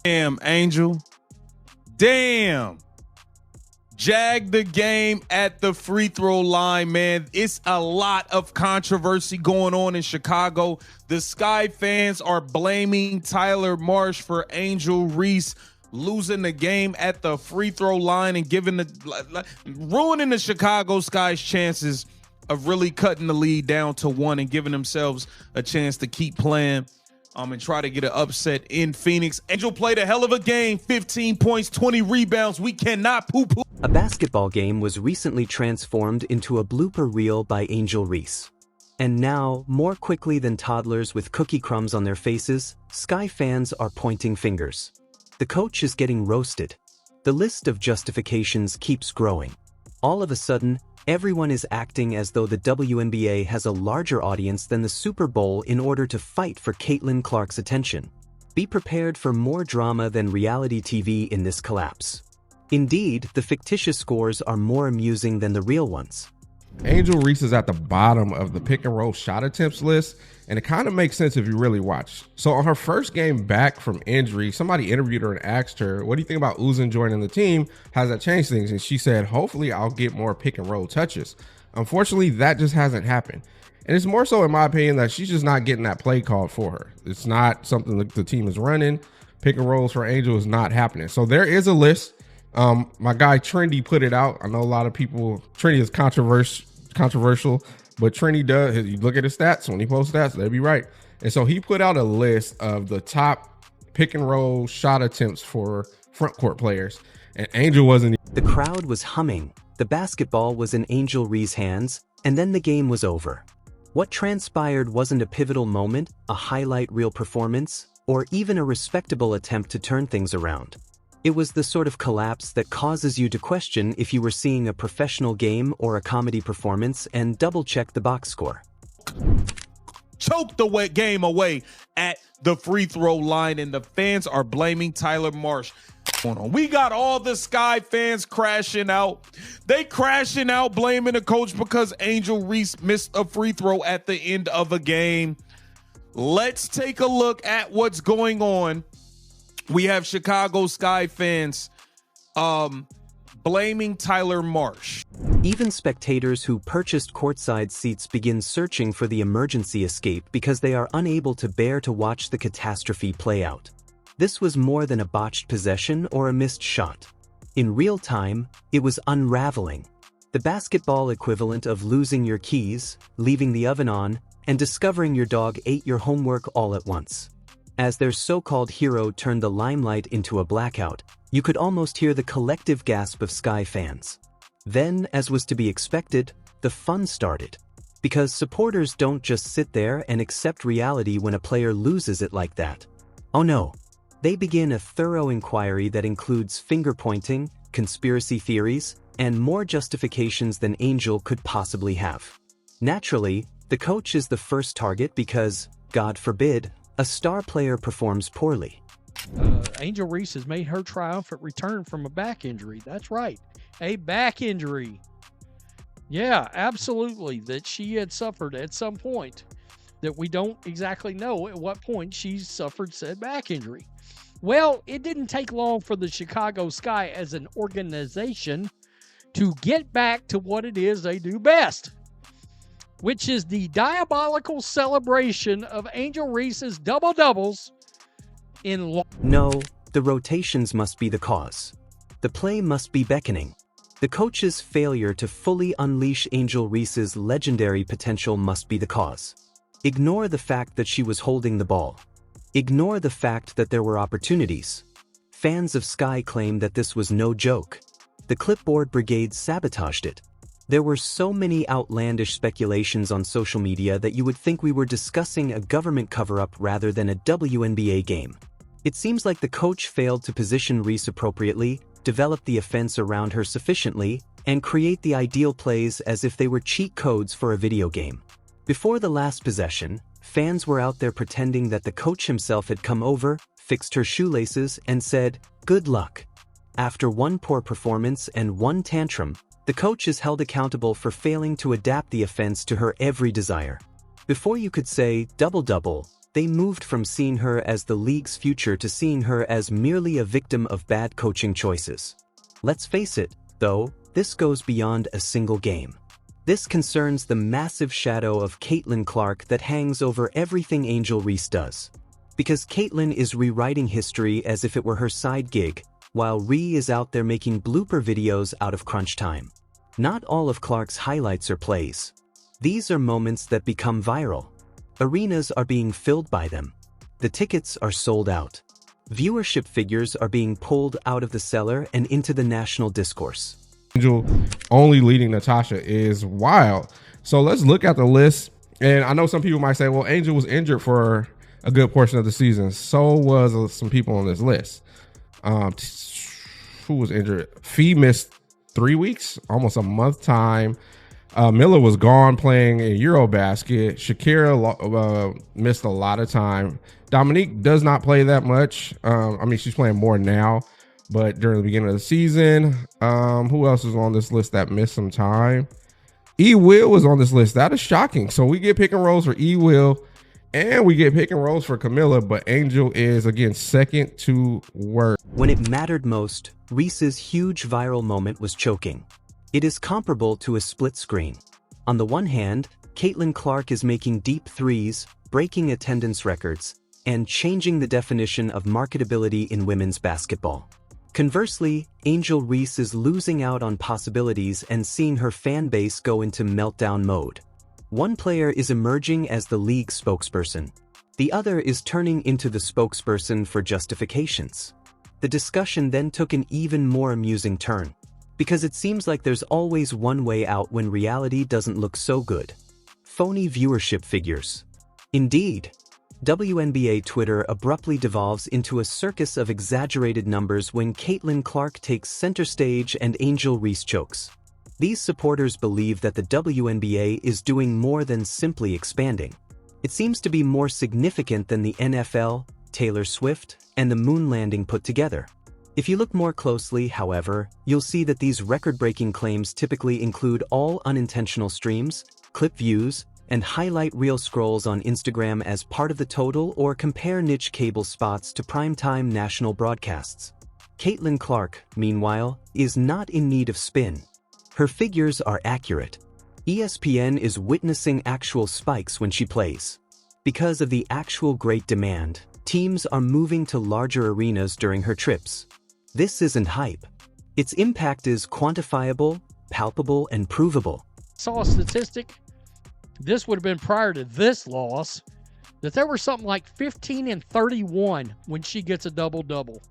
Damn, Angel. Damn. Jag the game at the free throw line, man. It's a lot of controversy going on in Chicago. The Sky fans are blaming Tyler Marsh for Angel Reese losing the game at the free throw line and ruining the Chicago Sky's chances of really cutting the lead down to 1 and giving themselves a chance to keep playing and try to get an upset in Phoenix. Angel played a hell of a game, 15 points, 20 rebounds. We cannot poo-poo. A basketball game was recently transformed into a blooper reel by Angel Reese. And now, more quickly than toddlers with cookie crumbs on their faces, Sky fans are pointing fingers. The coach is getting roasted. The list of justifications keeps growing. All of a sudden, everyone is acting as though the WNBA has a larger audience than the Super Bowl in order to fight for Caitlin Clark's attention. Be prepared for more drama than reality TV in this collapse. Indeed, the fictitious scores are more amusing than the real ones. Angel Reese is at the bottom of the pick and roll shot attempts list, and it kind of makes sense if you really watch. So on her first game back from injury, somebody interviewed her and asked her, what do you think about Uzan joining the team? How does that change things? And she said, hopefully I'll get more pick and roll touches. Unfortunately, that just hasn't happened. And it's more so, in my opinion, that she's just not getting that play called for her. It's not something that the team is running. Pick and rolls for Angel is not happening. So there is a list. My guy Trendy put it out. I know a lot of people, Trendy is controversial, but Trendy does, you look at his stats, when he posts stats, they'll be right. And so he put out a list of the top pick and roll shot attempts for front court players, and Angel wasn't. The crowd was humming, the basketball was in Angel Reese's hands, and then the game was over. What transpired wasn't a pivotal moment, a highlight reel performance, or even a respectable attempt to turn things around. It was the sort of collapse that causes you to question if you were seeing a professional game or a comedy performance and double-check the box score. Choked the game away at the free throw line, and the fans are blaming Tyler Marsh. We got all the Sky fans crashing out. They crashing out blaming the coach because Angel Reese missed a free throw at the end of a game. Let's take a look at what's going on. We have Chicago Sky fans blaming Tyler Marsh. Even spectators who purchased courtside seats begin searching for the emergency escape because they are unable to bear to watch the catastrophe play out. This was more than a botched possession or a missed shot. In real time, it was unraveling. The basketball equivalent of losing your keys, leaving the oven on, and discovering your dog ate your homework all at once. As their so-called hero turned the limelight into a blackout, you could almost hear the collective gasp of Sky fans. Then, as was to be expected, the fun started. Because supporters don't just sit there and accept reality when a player loses it like that. Oh no. They begin a thorough inquiry that includes finger-pointing, conspiracy theories, and more justifications than Angel could possibly have. Naturally, the coach is the first target because, God forbid, a star player performs poorly. Angel Reese has made her triumphant return from a back injury. That's right, a back injury. Yeah, absolutely, that she had suffered at some point that we don't exactly know at what point she suffered said back injury. Well, it didn't take long for the Chicago Sky as an organization to get back to what it is they do best, which is the diabolical celebration of Angel Reese's double-doubles in No, the rotations must be the cause. The play must be beckoning. The coach's failure to fully unleash Angel Reese's legendary potential must be the cause. Ignore the fact that she was holding the ball. Ignore the fact that there were opportunities. Fans of Sky claim that this was no joke. The clipboard brigade sabotaged it. There were so many outlandish speculations on social media that you would think we were discussing a government cover-up rather than a WNBA game. It seems like the coach failed to position Reese appropriately, develop the offense around her sufficiently, and create the ideal plays as if they were cheat codes for a video game. Before the last possession, fans were out there pretending that the coach himself had come over, fixed her shoelaces, and said, "Good luck." After one poor performance and one tantrum, the coach is held accountable for failing to adapt the offense to her every desire. Before you could say double-double, They moved from seeing her as the league's future to seeing her as merely a victim of bad coaching choices. Let's face it, though, this goes beyond a single game. This concerns the massive shadow of Caitlin Clark that hangs over everything Angel Reese does. Because Caitlin is rewriting history as if it were her side gig, while Ree is out there making blooper videos out of crunch time. Not all of Clark's highlights are plays. These are moments that become viral. Arenas are being filled by them. The tickets are sold out. Viewership figures are being pulled out of the cellar and into the national discourse. Angel only leading Natasha is wild. So let's look at the list. And I know some people might say, well, Angel was injured for a good portion of the season. So was some people on this list. Who was injured? Fee missed 3 weeks, almost a month time. Miller was gone playing in Eurobasket. Shakira missed a lot of time. Dominique does not play that much. I mean, she's playing more now, but during the beginning of the season, who else is on this list that missed some time? E. Will was on this list. That is shocking. So we get pick and rolls for E. Will, and we get pick and rolls for Camilla, but Angel is, again, second to worst. When it mattered most, Reese's huge viral moment was choking. It is comparable to a split screen. On the one hand, Caitlin Clark is making deep threes, breaking attendance records, and changing the definition of marketability in women's basketball. Conversely, Angel Reese is losing out on possibilities and seeing her fan base go into meltdown mode. One player is emerging as the league spokesperson. The other is turning into the spokesperson for justifications. The discussion then took an even more amusing turn, because it seems like there's always one way out when reality doesn't look so good. Phony viewership figures. Indeed, WNBA Twitter abruptly devolves into a circus of exaggerated numbers when Caitlin Clark takes center stage and Angel Reese chokes. These supporters believe that the WNBA is doing more than simply expanding. It seems to be more significant than the NFL, Taylor Swift, and the moon landing put together. If you look more closely, however, you'll see that these record-breaking claims typically include all unintentional streams, clip views, and highlight reel scrolls on Instagram as part of the total, or compare niche cable spots to primetime national broadcasts. Caitlin Clark, meanwhile, is not in need of spin. Her figures are accurate. ESPN is witnessing actual spikes when she plays. Because of the actual great demand, teams are moving to larger arenas during her trips. This isn't hype. Its impact is quantifiable, palpable, and provable. Saw a statistic, this would have been prior to this loss, that there were something like 15 and 31 when she gets a double-double.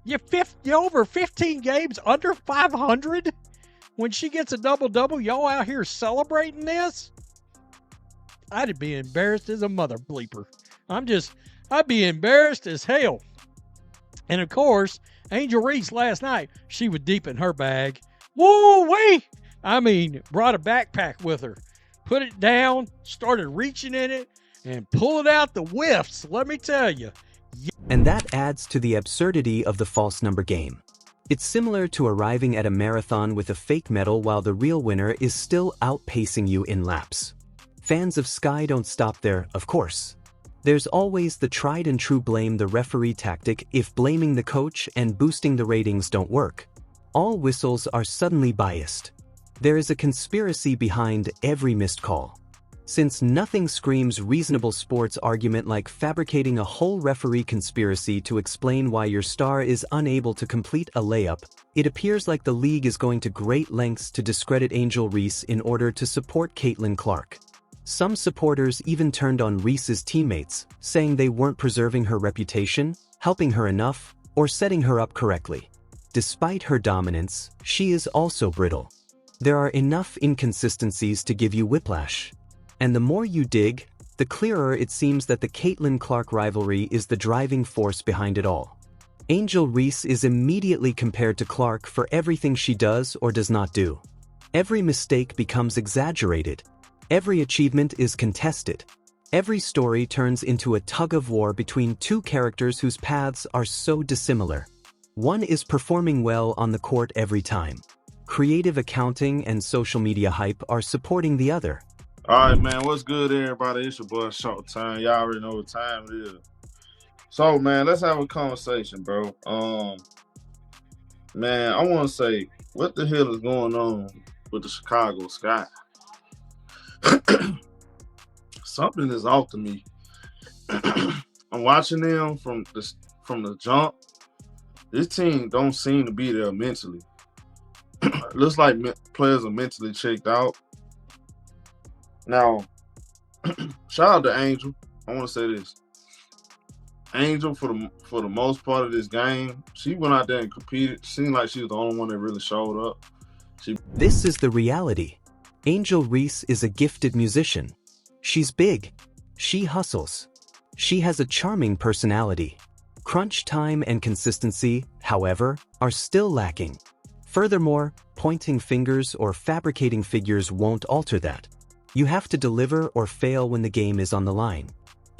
You over 15 games under 500 when she gets a double-double. Y'all out here celebrating this? I'd be embarrassed as a mother bleeper. I'd be embarrassed as hell. And of course, Angel Reese last night, she was deep in her bag. Woo-wee! I mean, brought a backpack with her. Put it down, started reaching in it, and pulling out the whiffs, let me tell you. And that adds to the absurdity of the false number game. It's similar to arriving at a marathon with a fake medal while the real winner is still outpacing you in laps. Fans of Sky don't stop there, of course. There's always the tried and true blame the referee tactic if blaming the coach and boosting the ratings don't work. All whistles are suddenly biased. There is a conspiracy behind every missed call. Since nothing screams reasonable sports argument like fabricating a whole referee conspiracy to explain why your star is unable to complete a layup, it appears like the league is going to great lengths to discredit Angel Reese in order to support Caitlin Clark. Some supporters even turned on Reese's teammates, saying they weren't preserving her reputation, helping her enough, or setting her up correctly. Despite her dominance, she is also brittle. There are enough inconsistencies to give you whiplash. And the more you dig, the clearer it seems that the Caitlin Clark rivalry is the driving force behind it all. Angel Reese is immediately compared to Clark for everything she does or does not do. Every mistake becomes exaggerated. Every achievement is contested. Every story turns into a tug-of-war between two characters whose paths are so dissimilar. One is performing well on the court every time. Creative accounting and social media hype are supporting the other. All right, man. What's good, everybody? It's your boy Showtime. Y'all already know what time it is. So, man, let's have a conversation, bro. Man, I want to say, what the hell is going on with the Chicago Sky? Something is off to me. I'm watching them from the jump. This team don't seem to be there mentally. Looks like players are mentally checked out. Now, shout out to Angel. I want to say this. Angel, for the most part of this game, she went out there and competed. Seemed like she was the only one that really showed up. This is the reality. Angel Reese is a gifted musician. She's big. She hustles. She has a charming personality. Crunch time and consistency, however, are still lacking. Furthermore, pointing fingers or fabricating figures won't alter that. You have to deliver or fail when the game is on the line.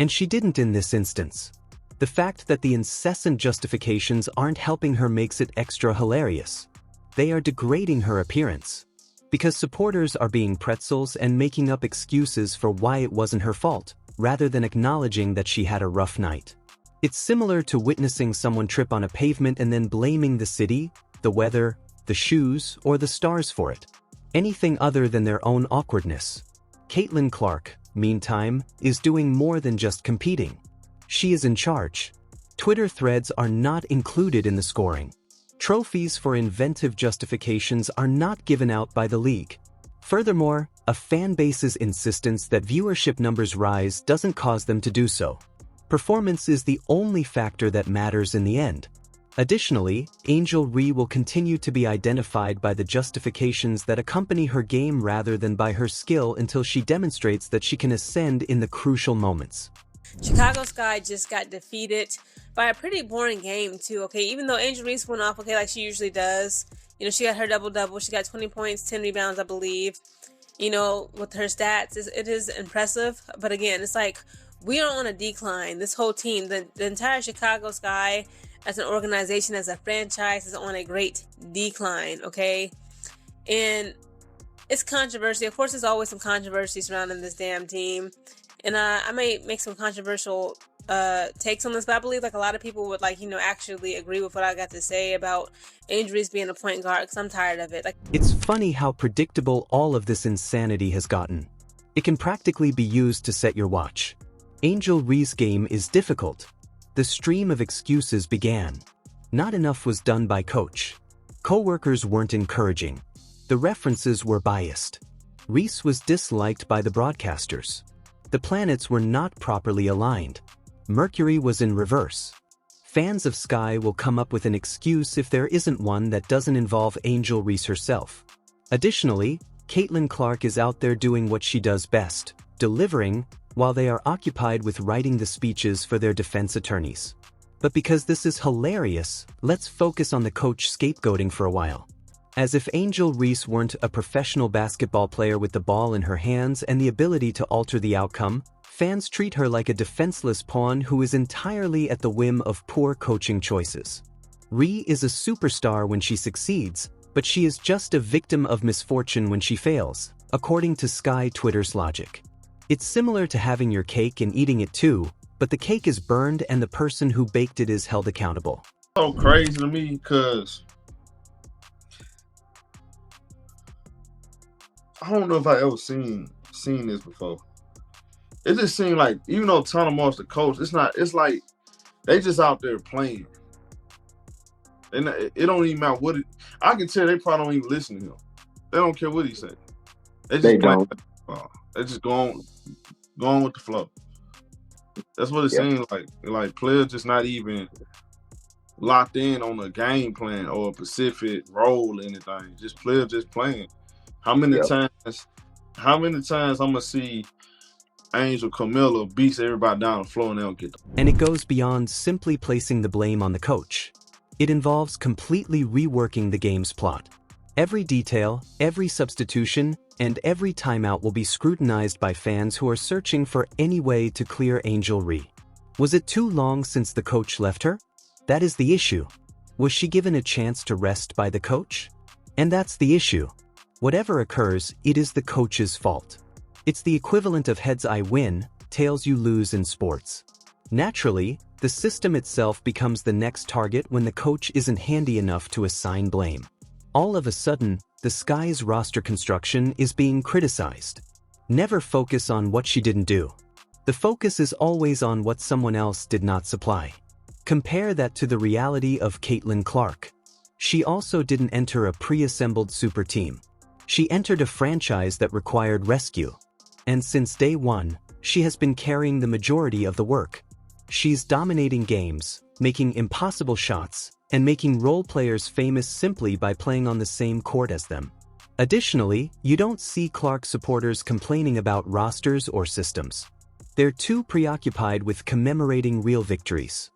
And she didn't in this instance. The fact that the incessant justifications aren't helping her makes it extra hilarious. They are degrading her appearance. Because supporters are being pretzels and making up excuses for why it wasn't her fault, rather than acknowledging that she had a rough night. It's similar to witnessing someone trip on a pavement and then blaming the city, the weather, the shoes, or the stars for it. Anything other than their own awkwardness. Caitlin Clark, meantime, is doing more than just competing. She is in charge. Twitter threads are not included in the scoring. Trophies for inventive justifications are not given out by the league. Furthermore, a fan base's insistence that viewership numbers rise doesn't cause them to do so. Performance is the only factor that matters in the end. Additionally, Angel Reese will continue to be identified by the justifications that accompany her game rather than by her skill until she demonstrates that she can ascend in the crucial moments. Chicago Sky just got defeated by a pretty boring game too, okay? Even though Angel Reese went off, okay, like she usually does. You know, she got her double-double. She got 20 points, 10 rebounds, I believe. You know, with her stats, it is impressive. But again, it's like we are on a decline. This whole team, the entire Chicago Sky as an organization, as a franchise, is on a great decline, okay? And it's controversy. Of course, there's always some controversy surrounding this damn team. And I may make some controversial takes on this, but I believe like a lot of people would actually agree with what I got to say about Angel Reese being a point guard, because I'm tired of it. It's funny how predictable all of this insanity has gotten. It can practically be used to set your watch. Angel Reese's game is difficult. The stream of excuses began. Not enough was done by coach. Co-workers weren't encouraging. The references were biased. Reese was disliked by the broadcasters. The planets were not properly aligned. Mercury was in reverse. Fans of Sky will come up with an excuse if there isn't one that doesn't involve Angel Reese herself. Additionally, Caitlin Clark is out there doing what she does best, delivering, while they are occupied with writing the speeches for their defense attorneys. But because this is hilarious, let's focus on the coach scapegoating for a while. As if Angel Reese weren't a professional basketball player with the ball in her hands and the ability to alter the outcome, fans treat her like a defenseless pawn who is entirely at the whim of poor coaching choices. Reese is a superstar when she succeeds, but she is just a victim of misfortune when she fails, according to Sky Twitter's logic. It's similar to having your cake and eating it too, but the cake is burned and the person who baked it is held accountable. So crazy to me because I don't know if I ever seen this before. It just seemed like, even though Tana Moore's the coach, it's like they just out there playing. And it don't even matter what I can tell they probably don't even listen to him. They don't care what he said. They don't. They just go on with the flow. That's what it seems like. Like players just not even locked in on a game plan or a specific role or anything. Just players just playing. How many times I'm gonna see Angel Camilla beats everybody down the floor and they don't get them? And it goes beyond simply placing the blame on the coach. It involves completely reworking the game's plot. Every detail, every substitution, and every timeout will be scrutinized by fans who are searching for any way to clear Angel Reese. Was it too long since the coach left her? That is the issue. Was she given a chance to rest by the coach? And that's the issue. Whatever occurs, it is the coach's fault. It's the equivalent of heads I win, tails you lose in sports. Naturally, the system itself becomes the next target when the coach isn't handy enough to assign blame. All of a sudden, the Sky's roster construction is being criticized. Never focus on what she didn't do. The focus is always on what someone else did not supply. Compare that to the reality of Caitlin Clark. She also didn't enter a pre-assembled super team. She entered a franchise that required rescue. And since day one, she has been carrying the majority of the work. She's dominating games, making impossible shots, and making role players famous simply by playing on the same court as them. Additionally, you don't see Clark supporters complaining about rosters or systems. They're too preoccupied with commemorating real victories.